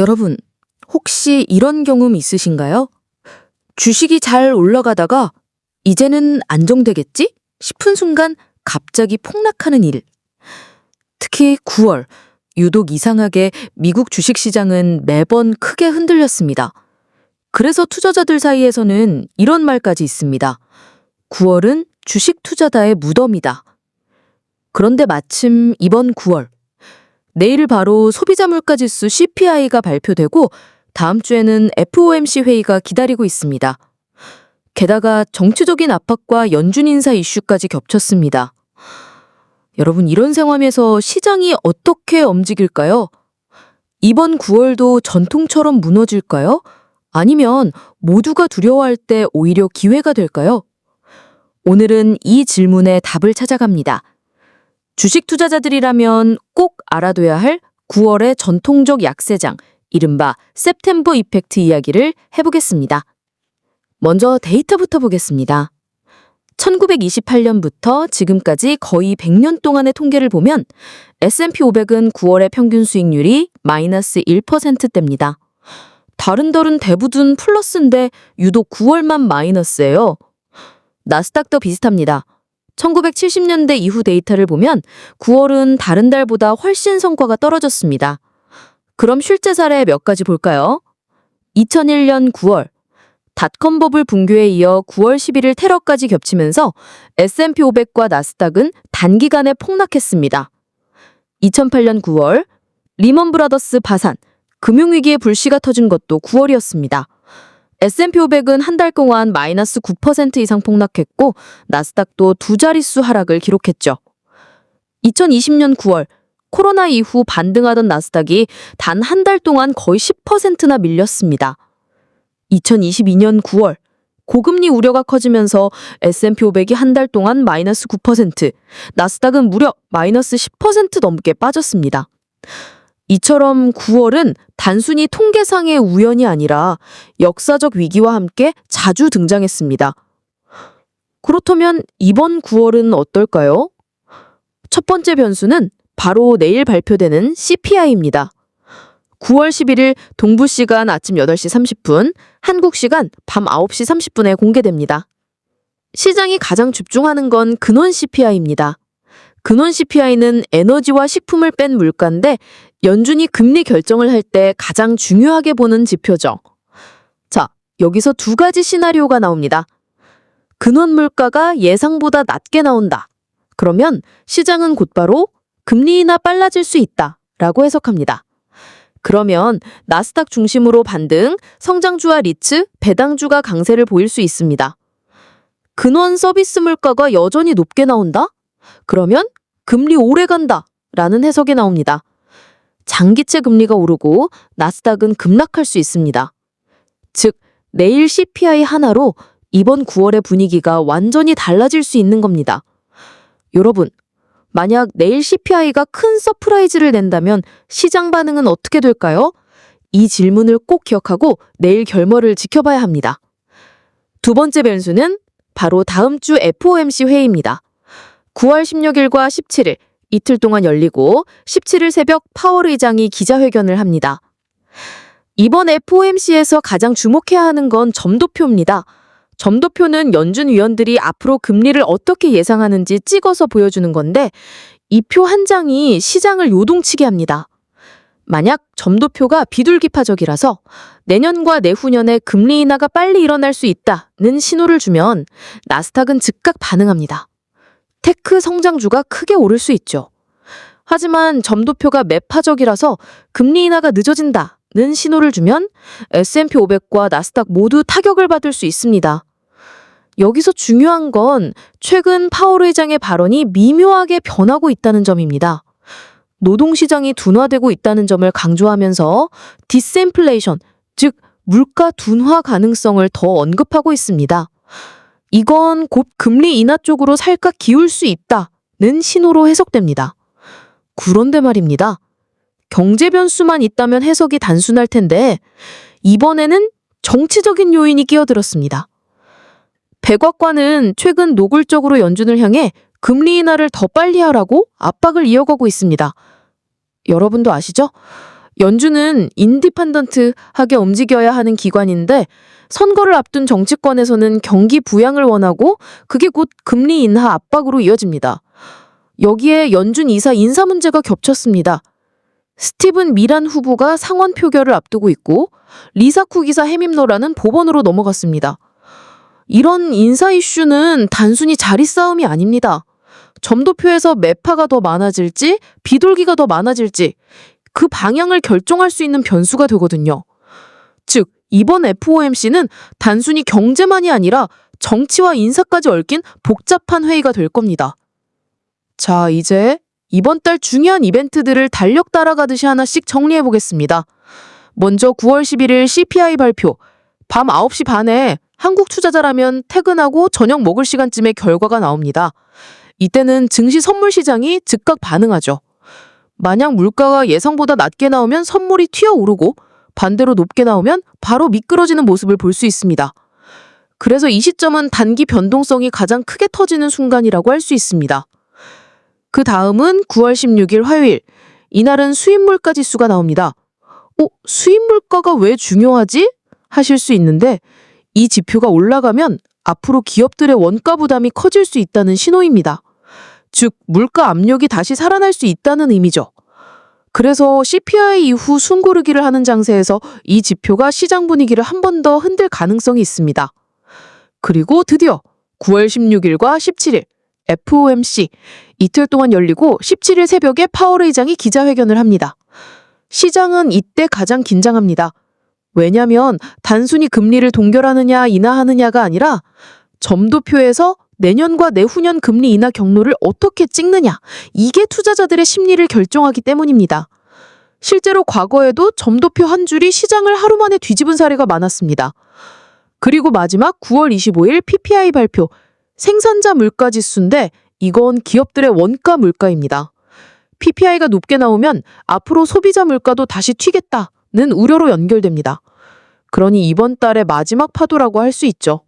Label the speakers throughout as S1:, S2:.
S1: 여러분, 혹시 이런 경험 있으신가요? 주식이 잘 올라가다가 이제는 안정되겠지? 싶은 순간 갑자기 폭락하는 일. 특히 9월, 유독 이상하게 미국 주식시장은 매번 크게 흔들렸습니다. 그래서 투자자들 사이에서는 이런 말까지 있습니다. 9월은 주식 투자다의 무덤이다. 그런데 마침 이번 9월, 내일 바로 소비자 물가지수 CPI가 발표되고 다음 주에는 FOMC 회의가 기다리고 있습니다. 게다가 정치적인 압박과 연준 인사 이슈까지 겹쳤습니다. 여러분, 이런 상황에서 시장이 어떻게 움직일까요? 이번 9월도 전통처럼 무너질까요? 아니면 모두가 두려워할 때 오히려 기회가 될까요? 오늘은 이 질문에 답을 찾아갑니다. 주식 투자자들이라면 꼭 알아둬야 할 9월의 전통적 약세장, 이른바 september 이펙트 이야기를 해보겠습니다. 먼저 데이터부터 보겠습니다. 1928년부터 지금까지 거의 100년 동안의 통계를 보면 S&P 500은 9월의 평균 수익률이 마이너스 1%대입니다. 다른 달은 대부분 플러스인데 유독 9월만 마이너스예요. 나스닥도 비슷합니다. 1970년대 이후 데이터를 보면 9월은 다른 달보다 훨씬 성과가 떨어졌습니다. 그럼 실제 사례 몇 가지 볼까요? 2001년 9월, 닷컴 버블 붕괴에 이어 9월 11일 테러까지 겹치면서 S&P 500과 나스닥은 단기간에 폭락했습니다. 2008년 9월, 리먼 브라더스 파산, 금융위기의 불씨가 터진 것도 9월이었습니다. S&P 500은 한 달 동안 마이너스 9% 이상 폭락했고 나스닥도 두 자릿수 하락을 기록했죠. 2020년 9월, 코로나 이후 반등하던 나스닥이 단 한 달 동안 거의 10%나 밀렸습니다. 2022년 9월, 고금리 우려가 커지면서 S&P 500이 한 달 동안 마이너스 9%, 나스닥은 무려 마이너스 10% 넘게 빠졌습니다. 이처럼 9월은 단순히 통계상의 우연이 아니라 역사적 위기와 함께 자주 등장했습니다. 그렇다면 이번 9월은 어떨까요? 첫 번째 변수는 바로 내일 발표되는 CPI입니다. 9월 11일 동부시간 아침 8시 30분, 한국시간 밤 9시 30분에 공개됩니다. 시장이 가장 집중하는 건 근원 CPI입니다. 근원 CPI는 에너지와 식품을 뺀 물가인데 연준이 금리 결정을 할 때 가장 중요하게 보는 지표죠. 자, 여기서 두 가지 시나리오가 나옵니다. 근원 물가가 예상보다 낮게 나온다. 그러면 시장은 곧바로 금리 인하 빨라질 수 있다 라고 해석합니다. 그러면 나스닥 중심으로 반등, 성장주와 리츠, 배당주가 강세를 보일 수 있습니다. 근원 서비스 물가가 여전히 높게 나온다? 그러면 금리 오래 간다 라는 해석이 나옵니다. 장기채 금리가 오르고 나스닥은 급락할 수 있습니다. 즉, 내일 CPI 하나로 이번 9월의 분위기가 완전히 달라질 수 있는 겁니다. 여러분, 만약 내일 CPI가 큰 서프라이즈를 낸다면 시장 반응은 어떻게 될까요? 이 질문을 꼭 기억하고 내일 결과를 지켜봐야 합니다. 두 번째 변수는 바로 다음 주 FOMC 회의입니다. 9월 16일과 17일, 이틀 동안 열리고 17일 새벽 파월 의장이 기자회견을 합니다. 이번 FOMC에서 가장 주목해야 하는 건 점도표입니다. 점도표는 연준 위원들이 앞으로 금리를 어떻게 예상하는지 찍어서 보여주는 건데 이 표 한 장이 시장을 요동치게 합니다. 만약 점도표가 비둘기파적이라서 내년과 내후년에 금리 인하가 빨리 일어날 수 있다는 신호를 주면 나스닥은 즉각 반응합니다. 테크 성장주가 크게 오를 수 있죠. 하지만 점도표가 매파적이라서 금리 인하가 늦어진다는 신호를 주면 S&P 500과 나스닥 모두 타격을 받을 수 있습니다. 여기서 중요한 건 최근 파월 의장의 발언이 미묘하게 변하고 있다는 점입니다. 노동시장이 둔화되고 있다는 점을 강조하면서 디스인플레이션, 즉 물가 둔화 가능성을 더 언급하고 있습니다. 이건 곧 금리 인하 쪽으로 살짝 기울 수 있다는 신호로 해석됩니다. 그런데 말입니다. 경제 변수만 있다면 해석이 단순할 텐데 이번에는 정치적인 요인이 끼어들었습니다. 백악관은 최근 노골적으로 연준을 향해 금리 인하를 더 빨리 하라고 압박을 이어가고 있습니다. 여러분도 아시죠? 연준은 인디펜던트하게 움직여야 하는 기관인데 선거를 앞둔 정치권에서는 경기 부양을 원하고 그게 곧 금리 인하 압박으로 이어집니다. 여기에 연준 이사 인사 문제가 겹쳤습니다. 스티븐 미란 후보가 상원 표결을 앞두고 있고 리사 쿠 기사 해임론라는 법원으로 넘어갔습니다. 이런 인사 이슈는 단순히 자리 싸움이 아닙니다. 점도표에서 매파가 더 많아질지 비둘기가 더 많아질지 그 방향을 결정할 수 있는 변수가 되거든요. 즉, 이번 FOMC는 단순히 경제만이 아니라 정치와 인사까지 얽힌 복잡한 회의가 될 겁니다. 자, 이제 이번 달 중요한 이벤트들을 달력 따라가듯이 하나씩 정리해 보겠습니다. 먼저 9월 11일 CPI 발표. 밤 9시 반에 한국 투자자라면 퇴근하고 저녁 먹을 시간쯤에 결과가 나옵니다. 이때는 증시 선물 시장이 즉각 반응하죠. 만약 물가가 예상보다 낮게 나오면 선물이 튀어오르고 반대로 높게 나오면 바로 미끄러지는 모습을 볼 수 있습니다. 그래서 이 시점은 단기 변동성이 가장 크게 터지는 순간이라고 할 수 있습니다. 그 다음은 9월 16일 화요일. 이날은 수입물가 지수가 나옵니다. 수입물가가 왜 중요하지? 하실 수 있는데 이 지표가 올라가면 앞으로 기업들의 원가 부담이 커질 수 있다는 신호입니다. 즉, 물가 압력이 다시 살아날 수 있다는 의미죠. 그래서 CPI 이후 숨고르기를 하는 장세에서 이 지표가 시장 분위기를 한 번 더 흔들 가능성이 있습니다. 그리고 드디어 9월 16일과 17일 FOMC 이틀 동안 열리고 17일 새벽에 파월 의장이 기자회견을 합니다. 시장은 이때 가장 긴장합니다. 왜냐하면 단순히 금리를 동결하느냐 인하하느냐가 아니라 점도표에서 내년과 내후년 금리 인하 경로를 어떻게 찍느냐, 이게 투자자들의 심리를 결정하기 때문입니다. 실제로 과거에도 점도표 한 줄이 시장을 하루 만에 뒤집은 사례가 많았습니다. 그리고 마지막 9월 25일 PPI 발표, 생산자 물가 지수인데 이건 기업들의 원가 물가입니다. PPI가 높게 나오면 앞으로 소비자 물가도 다시 튀겠다는 우려로 연결됩니다. 그러니 이번 달의 마지막 파도라고 할 수 있죠.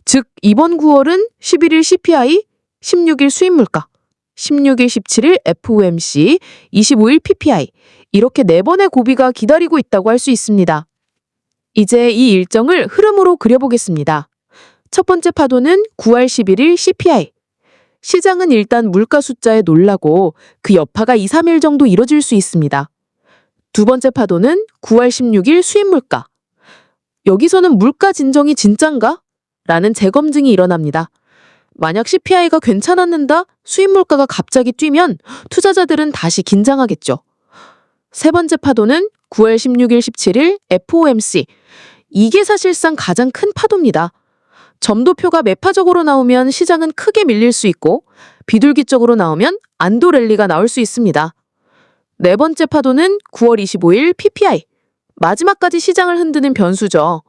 S1: 즉, 이번 9월은 11일 CPI, 16일 수입물가, 16일, 17일 FOMC, 25일 PPI 이렇게 4번의 고비가 기다리고 있다고 할 수 있습니다. 이제 이 일정을 흐름으로 그려보겠습니다. 첫 번째 파도는 9월 11일 CPI. 시장은 일단 물가 숫자에 놀라고 그 여파가 2, 3일 정도 이뤄질 수 있습니다. 두 번째 파도는 9월 16일 수입물가. 여기서는 물가 진정이 진짠가? 라는 재검증이 일어납니다. 만약 CPI가 괜찮았는다, 수입물가가 갑자기 뛰면 투자자들은 다시 긴장하겠죠. 세 번째 파도는 9월 16일, 17일 FOMC. 이게 사실상 가장 큰 파도입니다. 점도표가 매파적으로 나오면 시장은 크게 밀릴 수 있고 비둘기적으로 나오면 안도 랠리가 나올 수 있습니다. 네 번째 파도는 9월 25일 PPI. 마지막까지 시장을 흔드는 변수죠.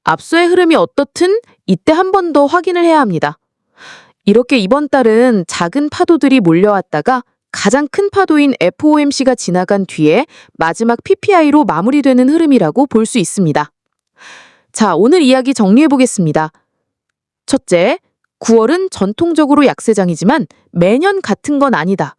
S1: 앞서의 흐름이 어떻든 이때 한 번 더 확인을 해야 합니다. 이렇게 이번 달은 작은 파도들이 몰려왔다가 가장 큰 파도인 FOMC가 지나간 뒤에 마지막 PPI로 마무리되는 흐름이라고 볼 수 있습니다. 자, 오늘 이야기 정리해보겠습니다. 첫째, 9월은 전통적으로 약세장이지만 매년 같은 건 아니다.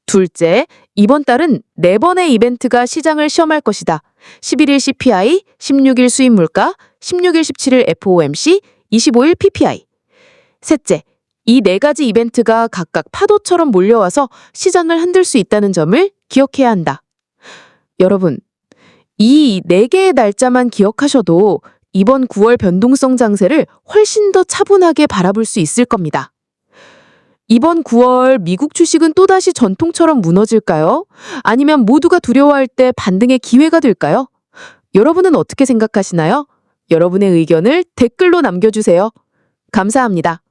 S1: 둘째, 이번 달은 4번의 이벤트가 시장을 시험할 것이다. 11일 CPI, 16일 수입물가, 16일, 17일 FOMC, 25일 PPI. 셋째, 이 4가지 이벤트가 각각 파도처럼 몰려와서 시장을 흔들 수 있다는 점을 기억해야 한다. 여러분, 이 4개의 날짜만 기억하셔도 이번 9월 변동성 장세를 훨씬 더 차분하게 바라볼 수 있을 겁니다. 이번 9월 미국 주식은 또다시 전통처럼 무너질까요? 아니면 모두가 두려워할 때 반등의 기회가 될까요? 여러분은 어떻게 생각하시나요? 여러분의 의견을 댓글로 남겨주세요. 감사합니다.